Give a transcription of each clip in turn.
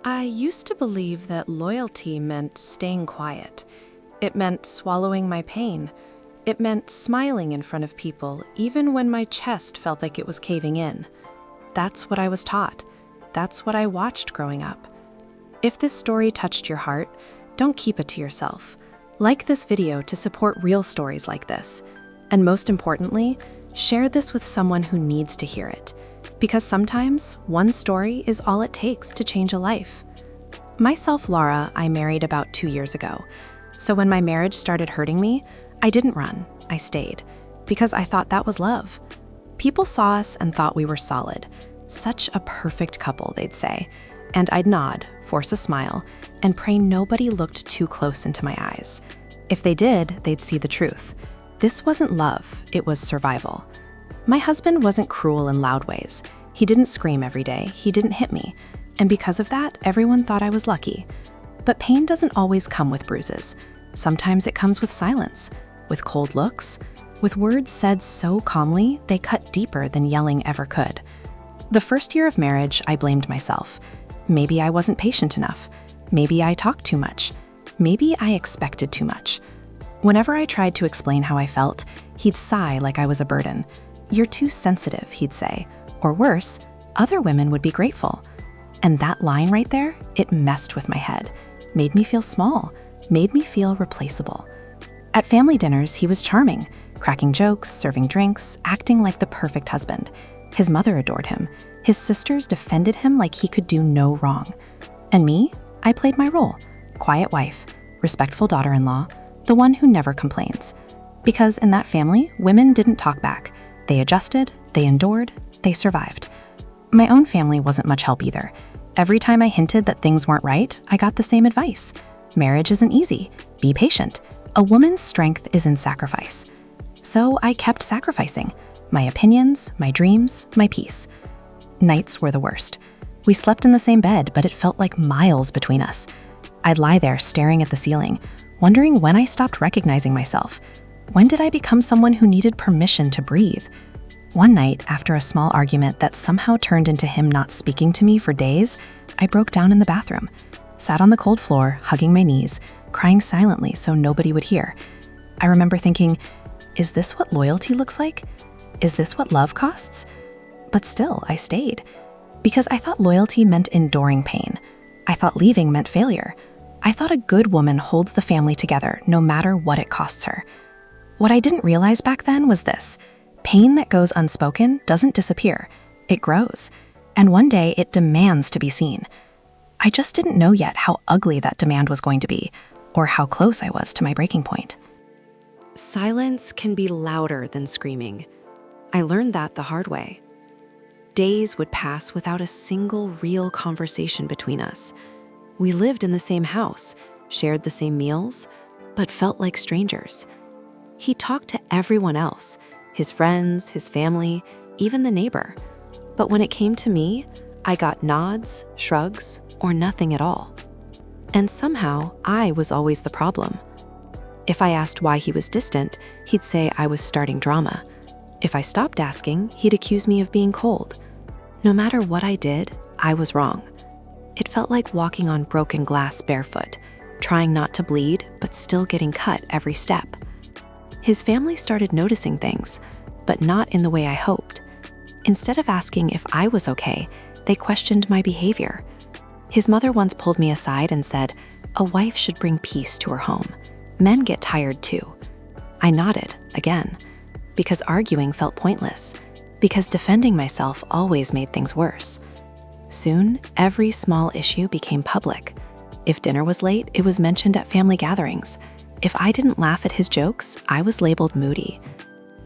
I used to believe that loyalty meant staying quiet. It meant swallowing my pain. It meant smiling in front of people, even when my chest felt like it was caving in. That's what I was taught. That's what I watched growing up. If this story touched your heart, don't keep it to yourself. Like this video to support real stories like this. And most importantly, share this with someone who needs to hear it. Because sometimes, one story is all it takes to change a life. Myself, Laura, I married about 2 years ago. So when my marriage started hurting me, I didn't run, I stayed. Because I thought that was love. People saw us and thought we were solid. Such a perfect couple, they'd say. And I'd nod, force a smile, and pray nobody looked too close into my eyes. If they did, they'd see the truth. This wasn't love, it was survival. My husband wasn't cruel in loud ways. He didn't scream every day, he didn't hit me. And because of that, everyone thought I was lucky. But pain doesn't always come with bruises. Sometimes it comes with silence, with cold looks, with words said so calmly they cut deeper than yelling ever could. The first year of marriage, I blamed myself. Maybe I wasn't patient enough. Maybe I talked too much. Maybe I expected too much. Whenever I tried to explain how I felt, he'd sigh like I was a burden. "You're too sensitive," he'd say. Or worse, "Other women would be grateful." And that line right there, it messed with my head, made me feel small, made me feel replaceable. At family dinners, he was charming, cracking jokes, serving drinks, acting like the perfect husband. His mother adored him. His sisters defended him like he could do no wrong. And me, I played my role. Quiet wife, respectful daughter-in-law, the one who never complains. Because in that family, women didn't talk back. They adjusted, they endured, they survived. My own family wasn't much help either. Every time I hinted that things weren't right, I got the same advice. Marriage isn't easy. Be patient. A woman's strength is in sacrifice. So I kept sacrificing. My opinions, my dreams, my peace. Nights were the worst. We slept in the same bed, but it felt like miles between us. I'd lie there staring at the ceiling, wondering when I stopped recognizing myself. When did I become someone who needed permission to breathe? One night, after a small argument that somehow turned into him not speaking to me for days, I broke down in the bathroom, sat on the cold floor, hugging my knees, crying silently so nobody would hear. I remember thinking, is this what loyalty looks like? Is this what love costs? But still, I stayed. Because I thought loyalty meant enduring pain. I thought leaving meant failure. I thought a good woman holds the family together no matter what it costs her. What I didn't realize back then was this. Pain that goes unspoken doesn't disappear. It grows. And one day it demands to be seen. I just didn't know yet how ugly that demand was going to be, or how close I was to my breaking point. Silence can be louder than screaming. I learned that the hard way. Days would pass without a single real conversation between us. We lived in the same house, shared the same meals, but felt like strangers. He talked to everyone else, his friends, his family, even the neighbor. But when it came to me, I got nods, shrugs, or nothing at all. And somehow, I was always the problem. If I asked why he was distant, he'd say I was starting drama. If I stopped asking, he'd accuse me of being cold. No matter what I did, I was wrong. It felt like walking on broken glass barefoot, trying not to bleed, but still getting cut every step. His family started noticing things, but not in the way I hoped. Instead of asking if I was okay, they questioned my behavior. His mother once pulled me aside and said, "A wife should bring peace to her home. Men get tired too." I nodded, again, because arguing felt pointless, because defending myself always made things worse. Soon, every small issue became public. If dinner was late, it was mentioned at family gatherings. If I didn't laugh at his jokes, I was labeled moody.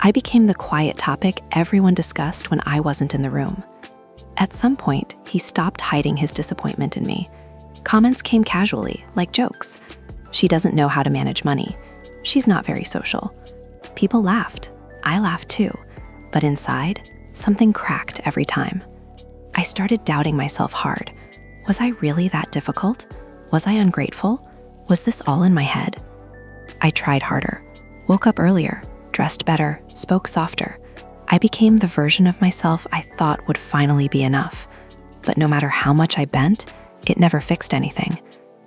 I became the quiet topic everyone discussed when I wasn't in the room. At some point, he stopped hiding his disappointment in me. Comments came casually, like jokes. "She doesn't know how to manage money. She's not very social." People laughed. I laughed too. But inside, something cracked every time. I started doubting myself hard. Was I really that difficult? Was I ungrateful? Was this all in my head? I tried harder, woke up earlier, dressed better, spoke softer. I became the version of myself I thought would finally be enough. But no matter how much I bent, it never fixed anything.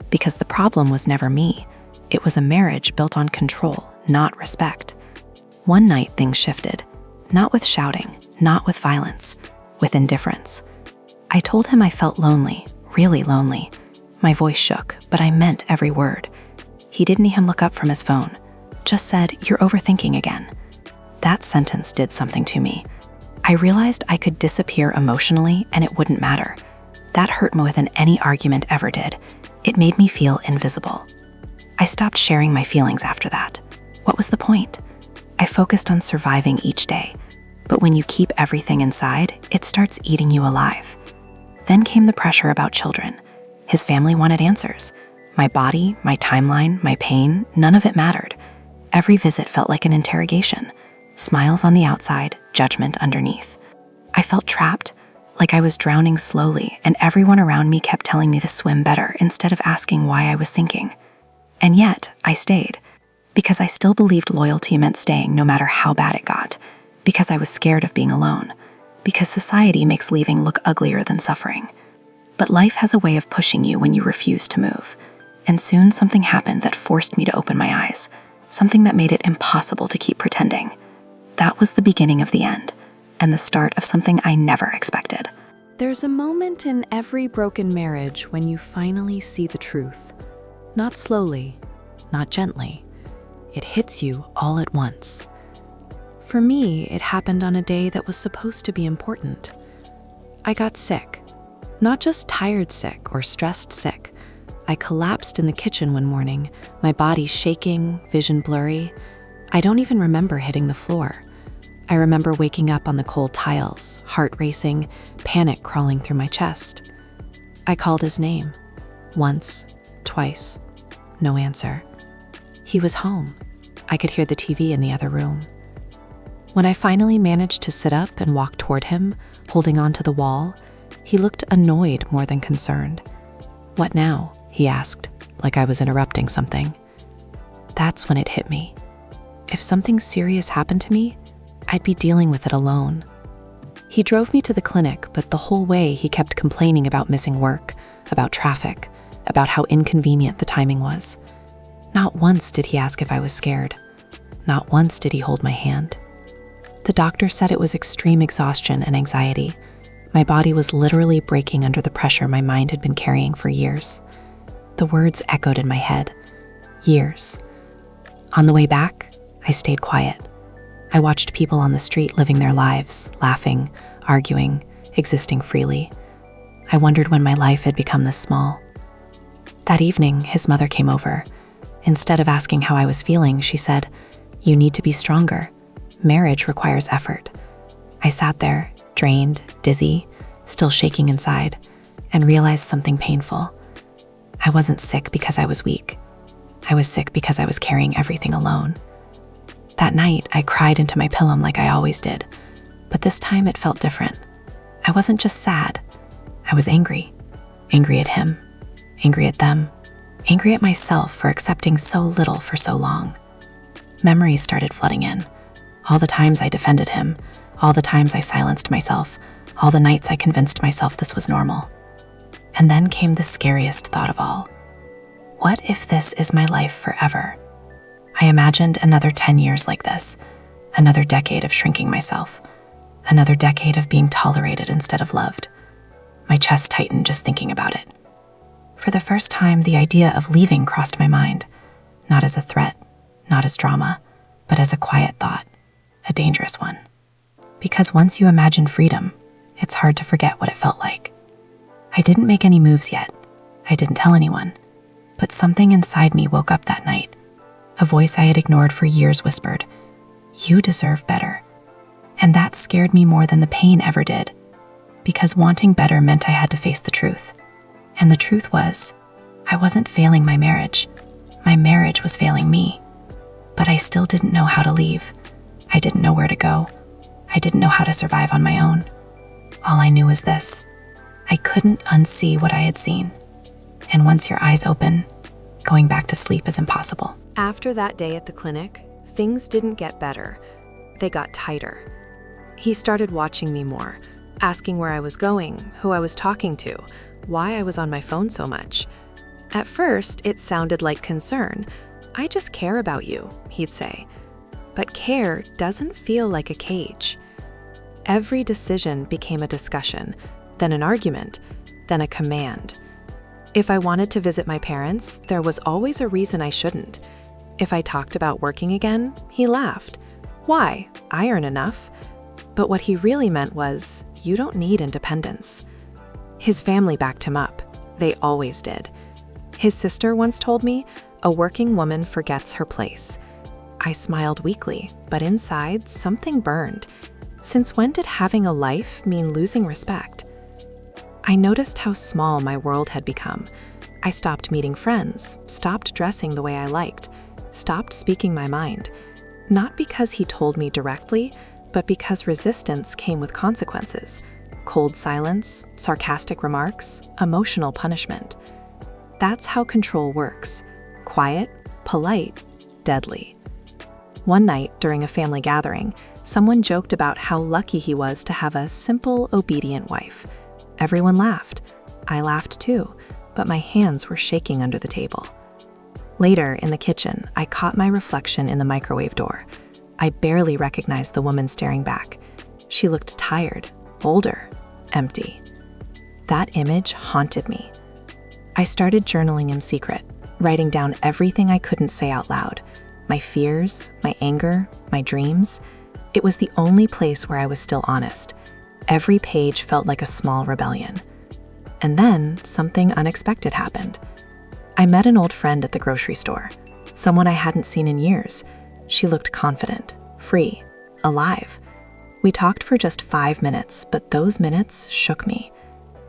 Because the problem was never me. It was a marriage built on control, not respect. One night things shifted. Not with shouting, not with violence, with indifference. I told him I felt lonely, really lonely. My voice shook, but I meant every word. He didn't even look up from his phone. Just said, "You're overthinking again." That sentence did something to me. I realized I could disappear emotionally and it wouldn't matter. That hurt more than any argument ever did. It made me feel invisible. I stopped sharing my feelings after that. What was the point? I focused on surviving each day. But when you keep everything inside, it starts eating you alive. Then came the pressure about children. His family wanted answers. My body, my timeline, my pain, none of it mattered. Every visit felt like an interrogation. Smiles on the outside, judgment underneath. I felt trapped, like I was drowning slowly, and everyone around me kept telling me to swim better instead of asking why I was sinking. And yet, I stayed, because I still believed loyalty meant staying no matter how bad it got, because I was scared of being alone, because society makes leaving look uglier than suffering. But life has a way of pushing you when you refuse to move. And soon something happened that forced me to open my eyes, something that made it impossible to keep pretending. That was the beginning of the end, and the start of something I never expected. There's a moment in every broken marriage when you finally see the truth. Not slowly, not gently. It hits you all at once. For me, it happened on a day that was supposed to be important. I got sick. Not just tired sick or stressed sick. I collapsed in the kitchen one morning, my body shaking, vision blurry. I don't even remember hitting the floor. I remember waking up on the cold tiles, heart racing, panic crawling through my chest. I called his name. Once, twice. No answer. He was home. I could hear the TV in the other room. When I finally managed to sit up and walk toward him, holding onto the wall, he looked annoyed more than concerned. "What now?" he asked, like I was interrupting something. That's when it hit me. If something serious happened to me, I'd be dealing with it alone. He drove me to the clinic, but the whole way he kept complaining about missing work, about traffic, about how inconvenient the timing was. Not once did he ask if I was scared. Not once did he hold my hand. The doctor said it was extreme exhaustion and anxiety. My body was literally breaking under the pressure my mind had been carrying for years. The words echoed in my head. Years. On the way back, I stayed quiet. I watched people on the street living their lives, laughing, arguing, existing freely. I wondered when my life had become this small. That evening, his mother came over. Instead of asking how I was feeling, she said, "You need to be stronger. Marriage requires effort." I sat there, drained, dizzy, still shaking inside, and realized something painful. I wasn't sick because I was weak. I was sick because I was carrying everything alone. That night, I cried into my pillow like I always did, but this time it felt different. I wasn't just sad. I was angry. Angry at him. Angry at them. Angry at myself for accepting so little for so long. Memories started flooding in. All the times I defended him, all the times I silenced myself, all the nights I convinced myself this was normal. And then came the scariest thought of all. What if this is my life forever? I imagined another 10 years like this, another decade of shrinking myself, another decade of being tolerated instead of loved. My chest tightened just thinking about it. For the first time, the idea of leaving crossed my mind, not as a threat, not as drama, but as a quiet thought, a dangerous one. Because once you imagine freedom, it's hard to forget what it felt like. I didn't make any moves yet. I didn't tell anyone. But something inside me woke up that night. A voice I had ignored for years whispered, "You deserve better." And that scared me more than the pain ever did, because wanting better meant I had to face the truth. And the truth was, I wasn't failing my marriage. My marriage was failing me. But I still didn't know how to leave. I didn't know where to go. I didn't know how to survive on my own. All I knew was this: I couldn't unsee what I had seen. And once your eyes open, going back to sleep is impossible. After that day at the clinic, things didn't get better. They got tighter. He started watching me more, asking where I was going, who I was talking to, why I was on my phone so much. At first, it sounded like concern. "I just care about you," he'd say. But care doesn't feel like a cage. Every decision became a discussion, then an argument, then a command. If I wanted to visit my parents, there was always a reason I shouldn't. If I talked about working again, he laughed. "Why? I earn enough." But what he really meant was, "You don't need independence." His family backed him up. They always did. His sister once told me, "A working woman forgets her place." I smiled weakly, but inside, something burned. Since when did having a life mean losing respect? I noticed how small my world had become. I stopped meeting friends, stopped dressing the way I liked, stopped speaking my mind. Not because he told me directly, but because resistance came with consequences. Cold silence, sarcastic remarks, emotional punishment. That's how control works. Quiet, polite, deadly. One night during a family gathering, someone joked about how lucky he was to have a simple, obedient wife. Everyone laughed. I laughed too, but my hands were shaking under the table. Later, in the kitchen, I caught my reflection in the microwave door. I barely recognized the woman staring back. She looked tired, older, empty. That image haunted me. I started journaling in secret, writing down everything I couldn't say out loud. My fears, my anger, my dreams. It was the only place where I was still honest. Every page felt like a small rebellion. And then something unexpected happened. I met an old friend at the grocery store, someone I hadn't seen in years. She looked confident, free, alive. We talked for just 5 minutes, but those minutes shook me.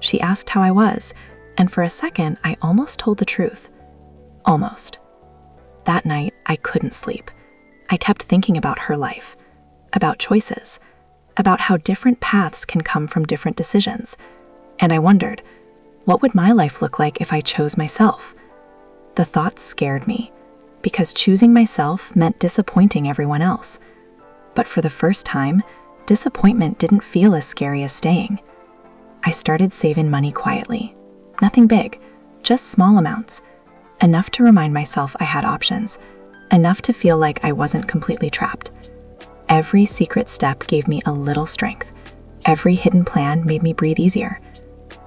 She asked how I was, and for a second, I almost told the truth. Almost. That night, I couldn't sleep. I kept thinking about her life, about choices, about how different paths can come from different decisions. And I wondered, what would my life look like if I chose myself? The thought scared me, because choosing myself meant disappointing everyone else. But for the first time, disappointment didn't feel as scary as staying. I started saving money quietly. Nothing big, just small amounts. Enough to remind myself I had options. Enough to feel like I wasn't completely trapped. Every secret step gave me a little strength. Every hidden plan made me breathe easier.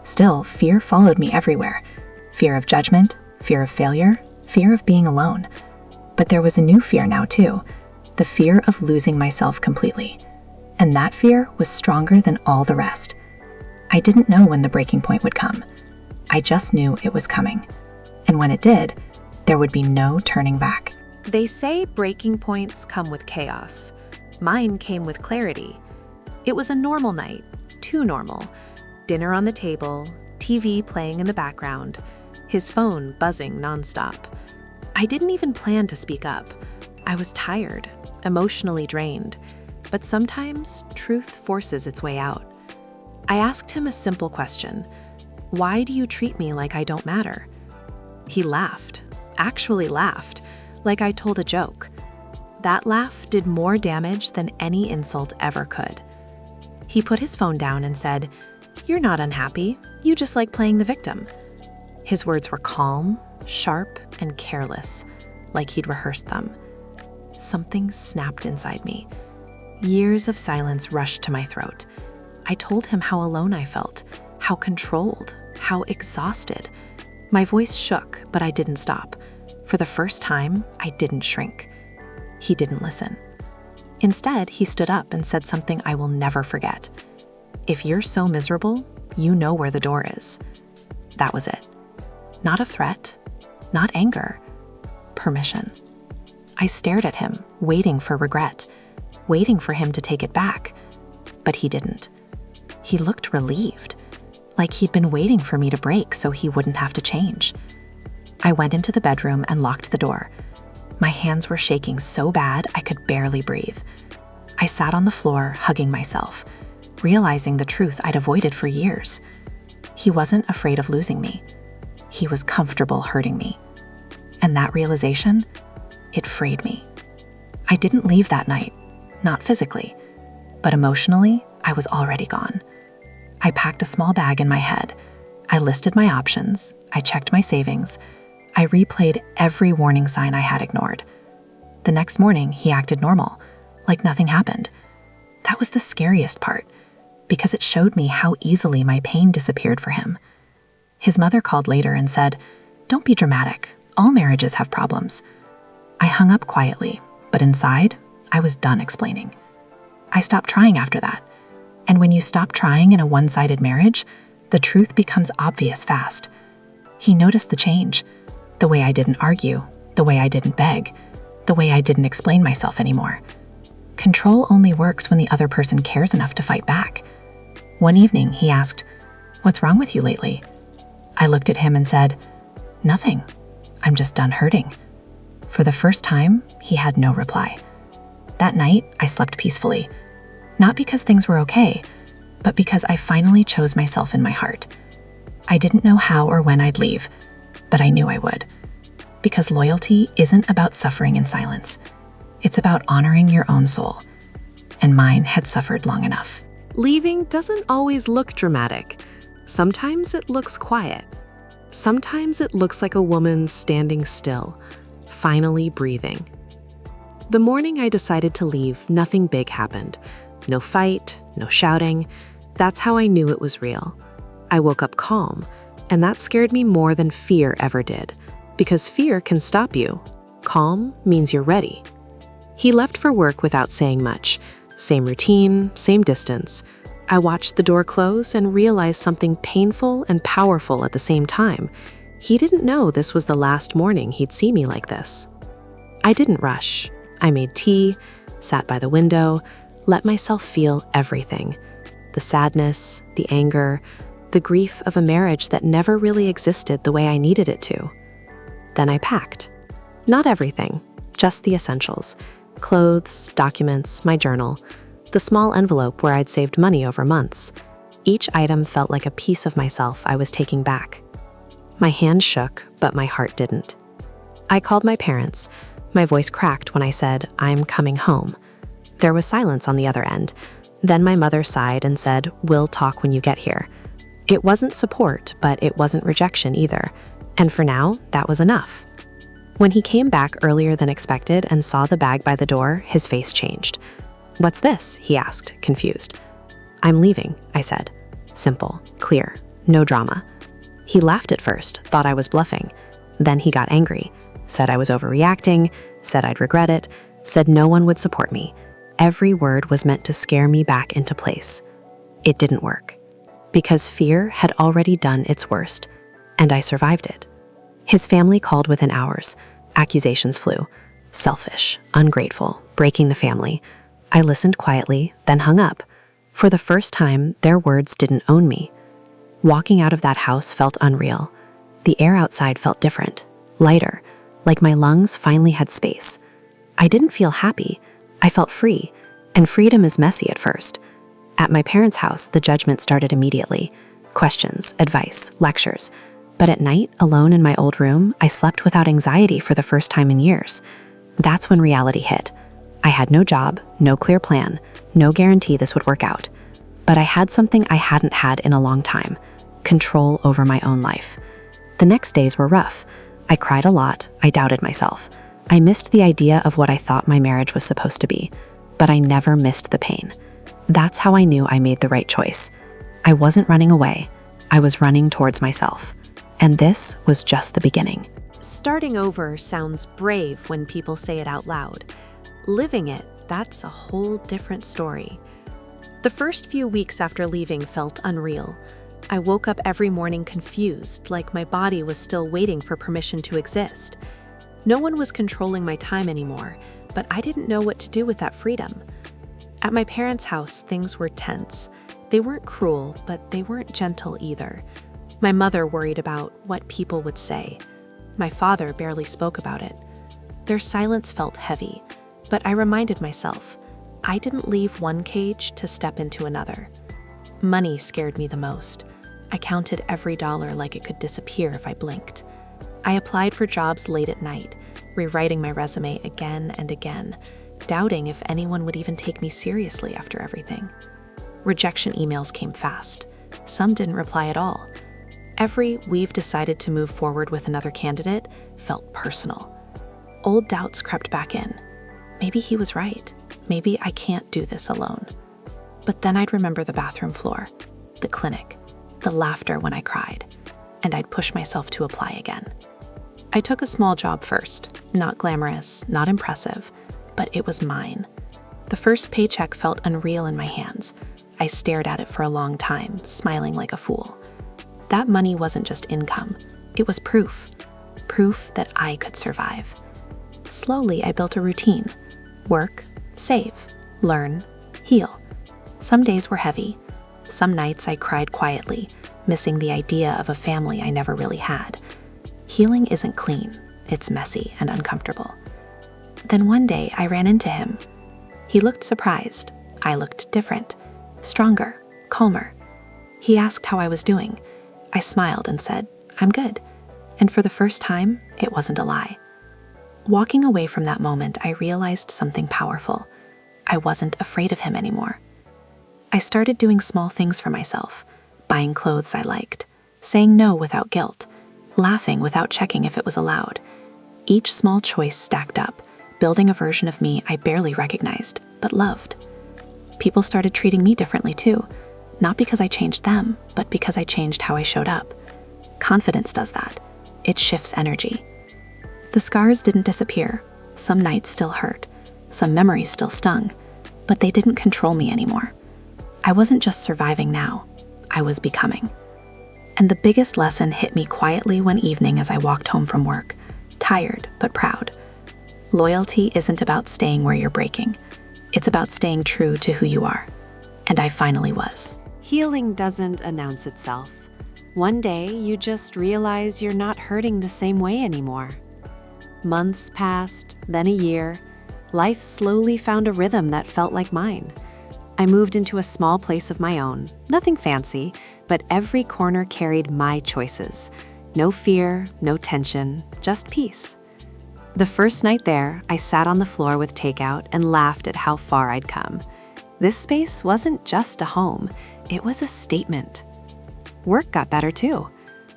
Still, fear followed me everywhere. Fear of judgment, fear of failure, fear of being alone. But there was a new fear now too, the fear of losing myself completely. And that fear was stronger than all the rest. I didn't know when the breaking point would come. I just knew it was coming. And when it did, there would be no turning back. They say breaking points come with chaos. Mine came with clarity. It was a normal night, too normal. Dinner on the table, TV playing in the background, his phone buzzing nonstop. I didn't even plan to speak up. I was tired, emotionally drained. But sometimes truth forces its way out. I asked him a simple question. Why do you treat me like I don't matter? He laughed, actually laughed, like I told a joke. That laugh did more damage than any insult ever could. He put his phone down and said, "You're not unhappy, you just like playing the victim." His words were calm, sharp, and careless, like he'd rehearsed them. Something snapped inside me. Years of silence rushed to my throat. I told him how alone I felt, how controlled, how exhausted. My voice shook, but I didn't stop. For the first time, I didn't shrink. He didn't listen. Instead, he stood up and said something I will never forget. "If you're so miserable, you know where the door is." That was it. Not a threat, not anger, permission. I stared at him, waiting for regret, waiting for him to take it back. But he didn't. He looked relieved, like he'd been waiting for me to break so he wouldn't have to change. I went into the bedroom and locked the door. My hands were shaking so bad I could barely breathe. I sat on the floor, hugging myself, realizing the truth I'd avoided for years. He wasn't afraid of losing me. He was comfortable hurting me. And that realization, it freed me. I didn't leave that night, not physically, but emotionally, I was already gone. I packed a small bag in my head. I listed my options, I checked my savings, I replayed every warning sign I had ignored. The next morning, he acted normal, like nothing happened. That was the scariest part, because it showed me how easily my pain disappeared for him. His mother called later and said, "Don't be dramatic. All marriages have problems." I hung up quietly, but inside, I was done explaining. I stopped trying after that. And when you stop trying in a one-sided marriage, the truth becomes obvious fast. He noticed the change. The way I didn't argue, the way I didn't beg, the way I didn't explain myself anymore. Control only works when the other person cares enough to fight back. One evening, he asked, "What's wrong with you lately?" I looked at him and said, "Nothing. I'm just done hurting." For the first time, he had no reply. That night, I slept peacefully. Not because things were okay, but because I finally chose myself in my heart. I didn't know how or when I'd leave, but I knew I would. Because loyalty isn't about suffering in silence. It's about honoring your own soul. And mine had suffered long enough. Leaving doesn't always look dramatic. Sometimes it looks quiet. Sometimes it looks like a woman standing still, finally breathing. The morning I decided to leave, nothing big happened. No fight, no shouting. That's how I knew it was real. I woke up calm, and that scared me more than fear ever did, because fear can stop you. Calm means you're ready. He left for work without saying much. Same routine, same distance. I watched the door close and realized something painful and powerful at the same time. He didn't know this was the last morning he'd see me like this. I didn't rush. I made tea, sat by the window, let myself feel everything. The sadness, the anger, the grief of a marriage that never really existed the way I needed it to. Then I packed. Not everything, just the essentials. Clothes, documents, my journal, the small envelope where I'd saved money over months. Each item felt like a piece of myself I was taking back. My hand shook, but my heart didn't. I called my parents. My voice cracked when I said, "I'm coming home." There was silence on the other end. Then my mother sighed and said, "We'll talk when you get here." It wasn't support, but it wasn't rejection either. And for now, that was enough. When he came back earlier than expected and saw the bag by the door, his face changed. "What's this?" he asked, confused. "I'm leaving," I said. Simple, clear, no drama. He laughed at first, thought I was bluffing. Then he got angry, said I was overreacting, said I'd regret it, said no one would support me. Every word was meant to scare me back into place. It didn't work, because fear had already done its worst, and I survived it. His family called within hours. Accusations flew. Selfish, ungrateful, breaking the family. I listened quietly, then hung up. For the first time, their words didn't own me. Walking out of that house felt unreal. The air outside felt different, lighter, like my lungs finally had space. I didn't feel happy. I felt free, and freedom is messy at first. At my parents' house, the judgment started immediately. Questions, advice, lectures. But at night, alone in my old room, I slept without anxiety for the first time in years. That's when reality hit. I had no job, no clear plan, no guarantee this would work out. But I had something I hadn't had in a long time: control over my own life. The next days were rough. I cried a lot, I doubted myself. I missed the idea of what I thought my marriage was supposed to be, but I never missed the pain. That's how I knew I made the right choice. I wasn't running away, I was running towards myself. And this was just the beginning. Starting over sounds brave when people say it out loud. Living it, that's a whole different story. The first few weeks after leaving felt unreal. I woke up every morning confused, like my body was still waiting for permission to exist. No one was controlling my time anymore, but I didn't know what to do with that freedom. At my parents' house, things were tense. They weren't cruel, but they weren't gentle either. My mother worried about what people would say. My father barely spoke about it. Their silence felt heavy, but I reminded myself, I didn't leave one cage to step into another. Money scared me the most. I counted every dollar like it could disappear if I blinked. I applied for jobs late at night, rewriting my resume again and again, doubting if anyone would even take me seriously after everything. Rejection emails came fast. Some didn't reply at all. Every "we've decided to move forward with another candidate" felt personal. Old doubts crept back in. Maybe he was right. Maybe I can't do this alone. But then I'd remember the bathroom floor, the clinic, the laughter when I cried, and I'd push myself to apply again. I took a small job first, not glamorous, not impressive, but it was mine. The first paycheck felt unreal in my hands. I stared at it for a long time, smiling like a fool. That money wasn't just income, it was proof. Proof that I could survive. Slowly, I built a routine. Work, save, learn, heal. Some days were heavy. Some nights I cried quietly, missing the idea of a family I never really had. Healing isn't clean, it's messy and uncomfortable. Then one day I ran into him. He looked surprised. I looked different, stronger, calmer. He asked how I was doing. I smiled and said, "I'm good." And for the first time, it wasn't a lie. Walking away from that moment, I realized something powerful. I wasn't afraid of him anymore. I started doing small things for myself, buying clothes I liked, saying no without guilt, laughing without checking if it was allowed. Each small choice stacked up, building a version of me I barely recognized, but loved. People started treating me differently too, not because I changed them, but because I changed how I showed up. Confidence does that. It shifts energy. The scars didn't disappear. Some nights still hurt. Some memories still stung, but they didn't control me anymore. I wasn't just surviving now, I was becoming. And the biggest lesson hit me quietly one evening as I walked home from work, tired but proud. Loyalty isn't about staying where you're breaking. It's about staying true to who you are. And I finally was. Healing doesn't announce itself. One day, you just realize you're not hurting the same way anymore. Months passed, then a year. Life slowly found a rhythm that felt like mine. I moved into a small place of my own, nothing fancy, but every corner carried my choices. No fear, no tension, just peace. The first night there, I sat on the floor with takeout and laughed at how far I'd come. This space wasn't just a home, it was a statement. Work got better too.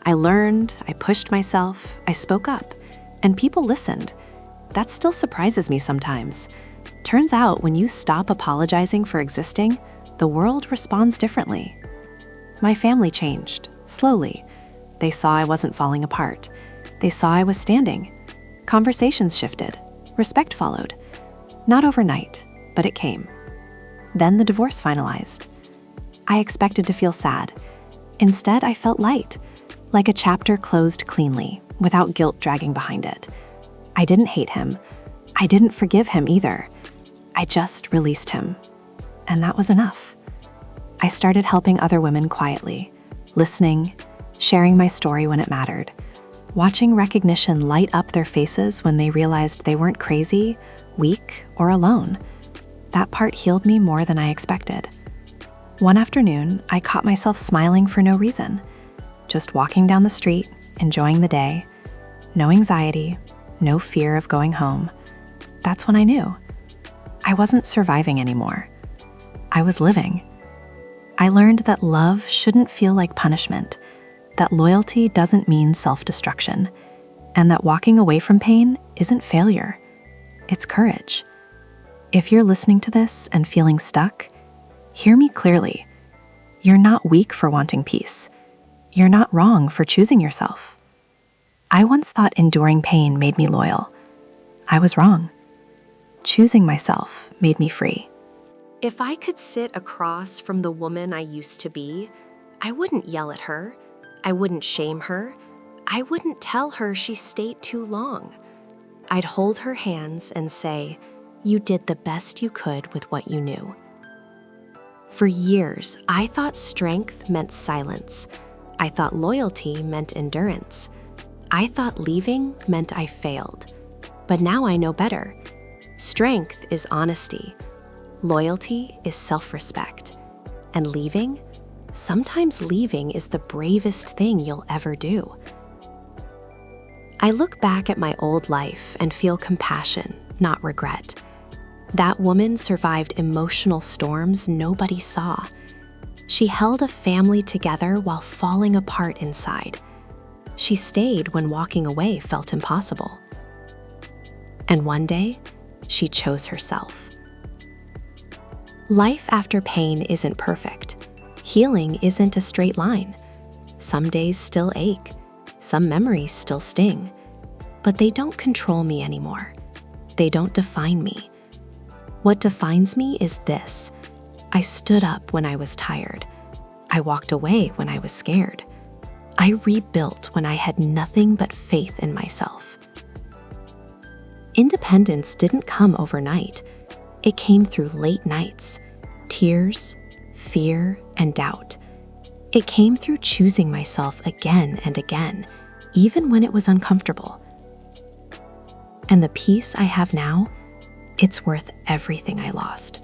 I learned, I pushed myself, I spoke up, and people listened. That still surprises me sometimes. Turns out when you stop apologizing for existing, the world responds differently. My family changed, slowly. They saw I wasn't falling apart. They saw I was standing. Conversations shifted. Respect followed. Not overnight, but it came. Then the divorce finalized. I expected to feel sad. Instead, I felt light, like a chapter closed cleanly, without guilt dragging behind it. I didn't hate him. I didn't forgive him either. I just released him. And that was enough. I started helping other women quietly, listening, sharing my story when it mattered, watching recognition light up their faces when they realized they weren't crazy, weak, or alone. That part healed me more than I expected. One afternoon, I caught myself smiling for no reason, just walking down the street, enjoying the day. No anxiety, no fear of going home. That's when I knew. I wasn't surviving anymore. I was living. I learned that love shouldn't feel like punishment, that loyalty doesn't mean self-destruction, and that walking away from pain isn't failure. It's courage. If you're listening to this and feeling stuck, hear me clearly. You're not weak for wanting peace. You're not wrong for choosing yourself. I once thought enduring pain made me loyal. I was wrong. Choosing myself made me free. If I could sit across from the woman I used to be, I wouldn't yell at her. I wouldn't shame her. I wouldn't tell her she stayed too long. I'd hold her hands and say, "You did the best you could with what you knew." For years, I thought strength meant silence. I thought loyalty meant endurance. I thought leaving meant I failed. But now I know better. Strength is honesty. Loyalty is self-respect. And leaving? Sometimes leaving is the bravest thing you'll ever do. I look back at my old life and feel compassion, not regret. That woman survived emotional storms nobody saw. She held a family together while falling apart inside. She stayed when walking away felt impossible. And one day, she chose herself. Life after pain isn't perfect. Healing isn't a straight line. Some days still ache. Some memories still sting. But they don't control me anymore. They don't define me. What defines me is this: I stood up when I was tired. I walked away when I was scared. I rebuilt when I had nothing but faith in myself. Independence didn't come overnight. It came through late nights, tears, fear, and doubt. It came through choosing myself again and again, even when it was uncomfortable. And the peace I have now, it's worth everything I lost.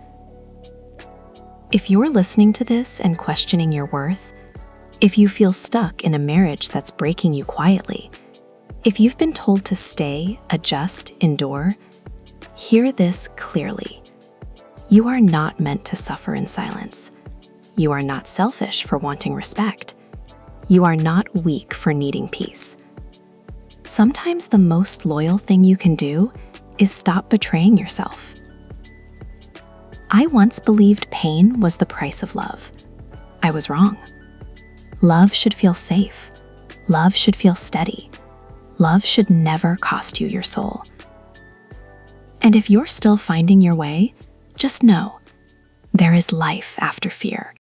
If you're listening to this and questioning your worth, if you feel stuck in a marriage that's breaking you quietly, if you've been told to stay, adjust, endure, hear this clearly. You are not meant to suffer in silence. You are not selfish for wanting respect. You are not weak for needing peace. Sometimes the most loyal thing you can do is stop betraying yourself. I once believed pain was the price of love. I was wrong. Love should feel safe. Love should feel steady. Love should never cost you your soul. And if you're still finding your way, just know there is life after fear.